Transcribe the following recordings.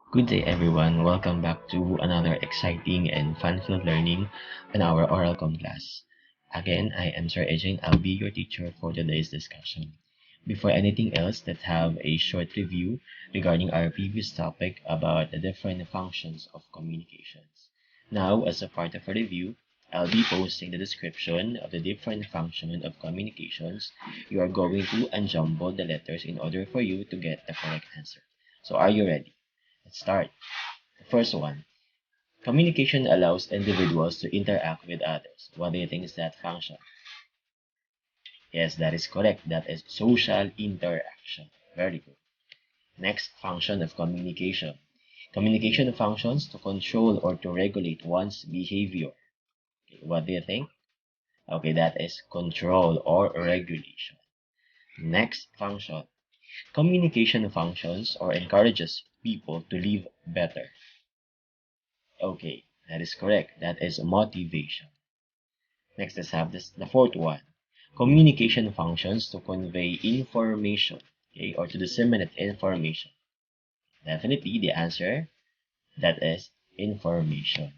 Good day, everyone. Welcome back to another exciting and fun-filled learning on our oral com class. Again, I am Sir Ejin. I'll be your teacher for today's discussion. Before anything else, let's have a short review regarding our previous topic about the different functions of communications. Now, as a part of a review, I'll be posting the description of the different functions of communications. You are going to unjumble the letters in order for you to get the correct answer. So, are you ready? Let's start. The first one. Communication allows individuals to interact with others. What do you think is that function? Yes, that is correct. That is social interaction. Very good. Next function of communication. Communication functions to control or to regulate one's behavior. Okay, what do you think? Okay, that is control or regulation. Next function. Communication functions or encourages people to live better. Okay, that is correct. That is motivation. Next, let's have the fourth one. Communication functions to convey information, okay, or to disseminate information. Definitely, the answer, that is information.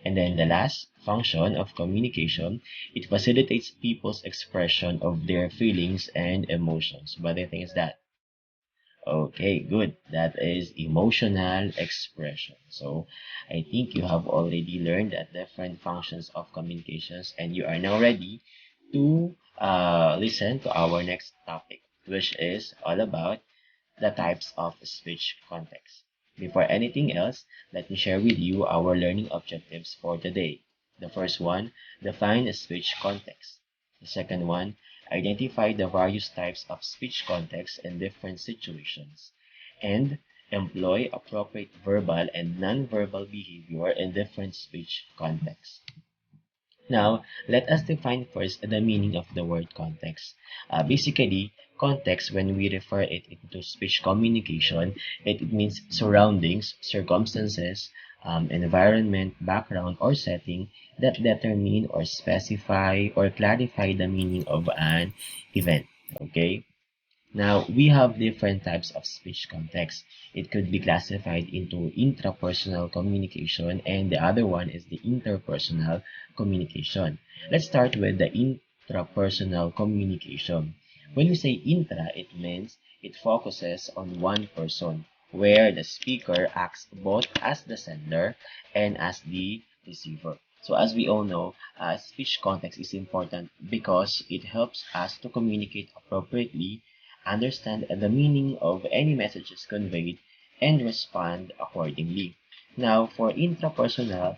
And then the last function of communication, it facilitates people's expression of their feelings and emotions. What do you think is that? Okay, good. That is emotional expression. So I think you have already learned the different functions of communications and you are now ready to listen to our next topic, which is all about the types of speech context. Before anything else, let me share with you our learning objectives for today. The first one, define a speech context. The second one, identify the various types of speech context in different situations. And employ appropriate verbal and nonverbal behavior in different speech contexts. Now, let us define first the meaning of the word context. Basically, context, when we refer it into speech communication, it means surroundings, circumstances, environment, background, or setting that determine or specify or clarify the meaning of an event. Okay? Now, we have different types of speech context. It could be classified into intrapersonal communication and the other one is the interpersonal communication. Let's start with the intrapersonal communication. When we say intra, it means it focuses on one person, where the speaker acts both as the sender and as the receiver. So as we all know, speech context is important because it helps us to communicate appropriately, understand the meaning of any messages conveyed, and respond accordingly. Now, for intrapersonal,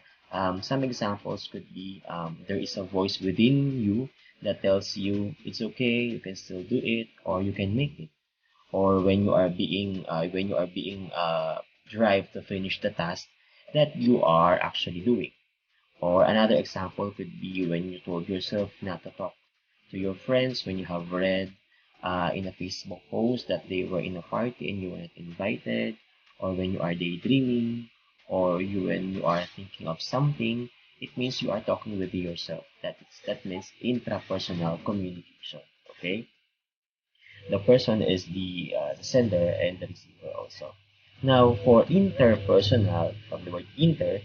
some examples could be there is a voice within you that tells you it's okay, you can still do it, or you can make it. Or when you are being drive to finish the task that you are actually doing. Or another example could be when you told yourself not to talk to your friends when you have read in a Facebook post that they were in a party and you were not invited, or when you are daydreaming, or when you are thinking of something, it means you are talking with yourself. That means intrapersonal communication. Okay, the person is the sender and the receiver also. Now, for interpersonal, from the word inter,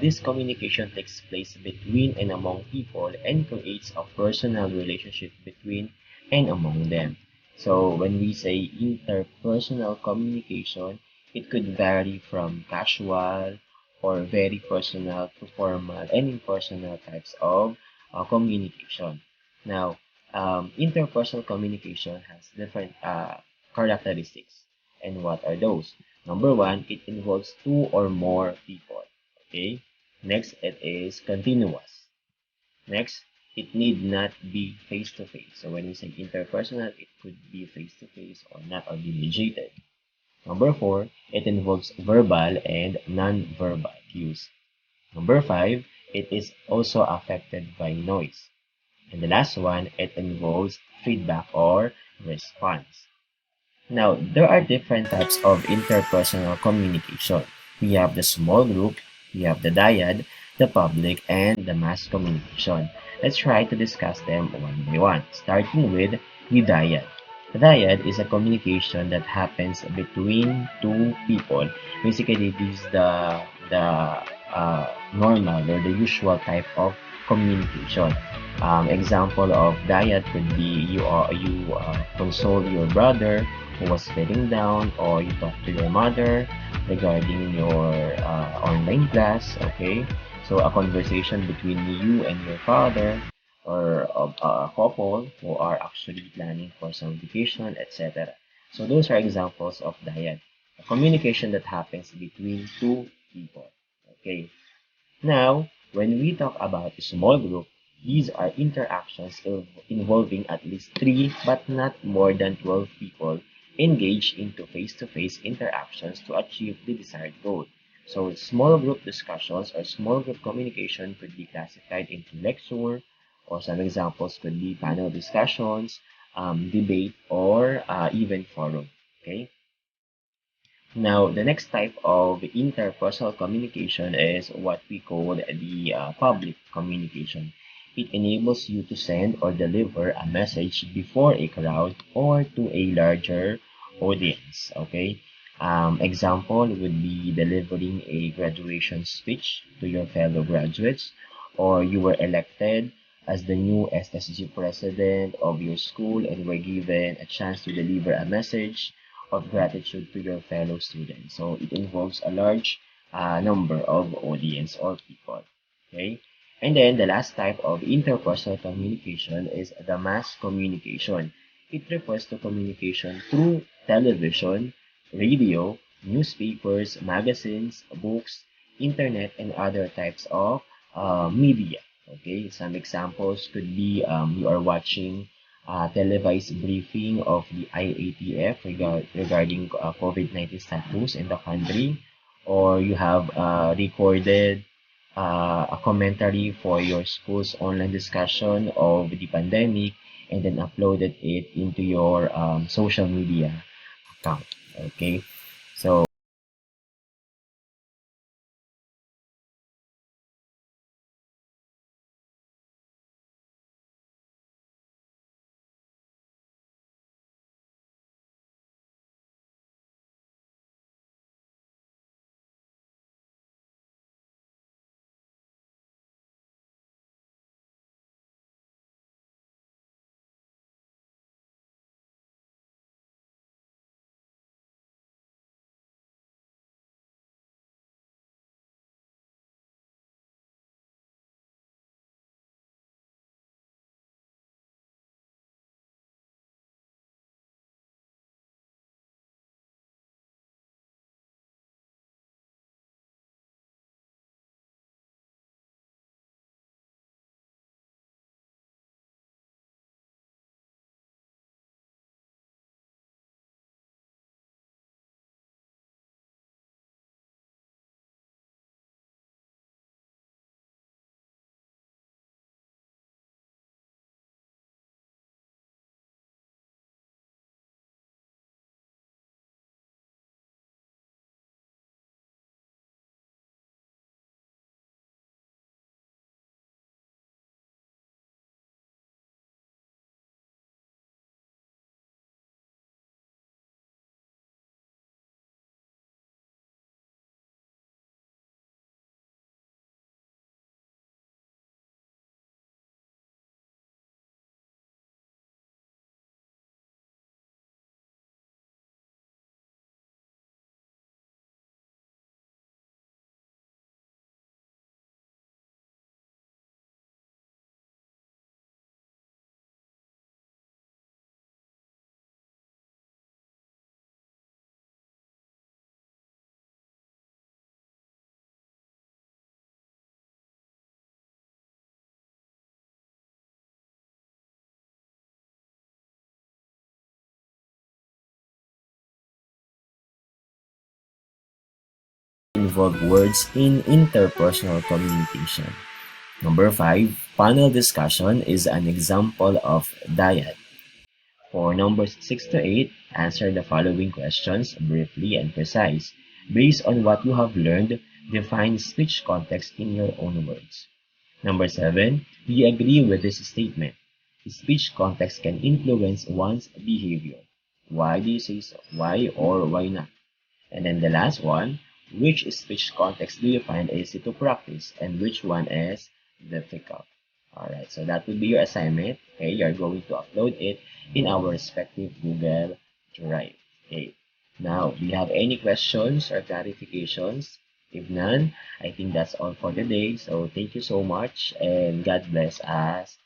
this communication takes place between and among people and creates a personal relationship between and among them. So, when we say interpersonal communication, it could vary from casual or very personal to formal and impersonal types of communication. Now, interpersonal communication has different characteristics. And what are those? Number one, it involves two or more people. Okay. Next, it is continuous. Next, it need not be face to face. So when we say interpersonal, it could be face to face or not or be mediated. Number four, it involves verbal and non-verbal cues. Number five, it is also affected by noise. And the last one, it involves feedback or response. Now, there are different types of interpersonal communication. We have the small group, we have the dyad, the public, and the mass communication. Let's try to discuss them one by one, starting with the dyad. Dyad is a communication that happens between two people. Basically, this is the normal or the usual type of communication. Example of dyad could be you console your brother who was feeling down, or you talk to your mother regarding your online class. Okay, so a conversation between you and your father, or of a couple who are actually planning for some vacation, etc. So those are examples of dyad, a communication that happens between two people. Okay. Now, when we talk about a small group, these are interactions involving at least three, but not more than 12 people engaged into face-to-face interactions to achieve the desired goal. So, small group discussions or small group communication could be classified into lecture, or some examples could be panel discussions, debate, or even forum. Okay. Now, the next type of interpersonal communication is what we call the public communication. It enables you to send or deliver a message before a crowd or to a larger audience. Okay. Example would be delivering a graduation speech to your fellow graduates, or you were elected as the new SSG president of your school and were given a chance to deliver a message of gratitude to your fellow students. So it involves a large number of audience or people. Okay. And then the last type of interpersonal communication is the mass communication. It refers to communication through television, radio, newspapers, magazines, books, internet, and other types of media. Okay, some examples could be you are watching televised briefing of the IATF regarding COVID-19 status in the country, or you have recorded a commentary for your school's online discussion of the pandemic and then uploaded it into your social media account. Okay, so involve words in interpersonal communication. Number five, panel discussion is an example of dyad. For numbers 6 to 8, answer the following questions briefly and precise. Based on what you have learned, define speech context in your own words. Number 7, do you agree with this statement? speech context can influence one's behavior. Why do you say so? Why or why not? And then the last one, which speech context do you find easy to practice and which one is difficult? Alright, so that would be your assignment. Okay, you're going to upload it in our respective Google Drive. Okay, now, do you have any questions or clarifications? If none, I think that's all for today. So thank you so much and God bless us